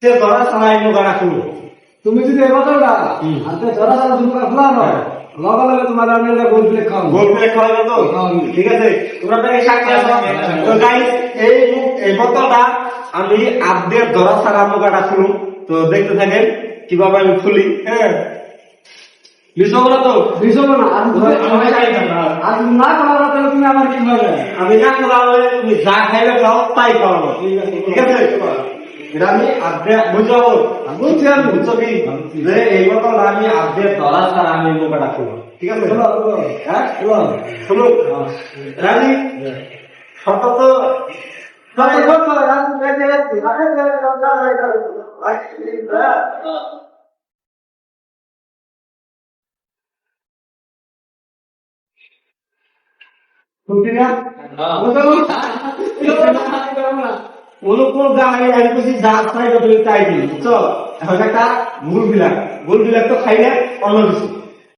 সে ধরা ছাড়াই নৌকাটা খুলবো। তুমি যদি এই কথাটা আজকে ধরা ছাড়া তুমি খোলা নয় লগে লগে তোমার আমি গোল প্লেট খাওয়াবো। গোল প্লেট খাওয়াবে তো? ঠিক আছে, তোমরা তাকে সাক্ষী আছো। তো গাইস, এই বোতলটা আমি আপডেট ধরা ছাড়া নৌকাটা খুলুম। তো দেখতে থাকেন কিভাবে আমি খুলি। হ্যাঁ, বিষয় বলো তো? বিষয় না আজ আজ না করার তাহলে তুমি আমার কি হবে? আমি না করালে তুমি যা খাইবে খাও তাই খাওয়াবো। ঠিক আছে, এটা আমি আপডেট বুঝতে পারবো। বুঝছি আমি। বুঝছো কি যে এই বোতলটা আমি আপডেট ধরা ছাড়া আমি নৌকাটা খুলবো। ঠিক আছে, হ্যাঁ বলো শুনুন রাজি শর্ত তো অনুকূল গায়ে আমি বলছি যা চাই তুমি তাই দিই। বুঝছো, এখন একটা ভুল বিলাক তো খাইলে অন্য কিছু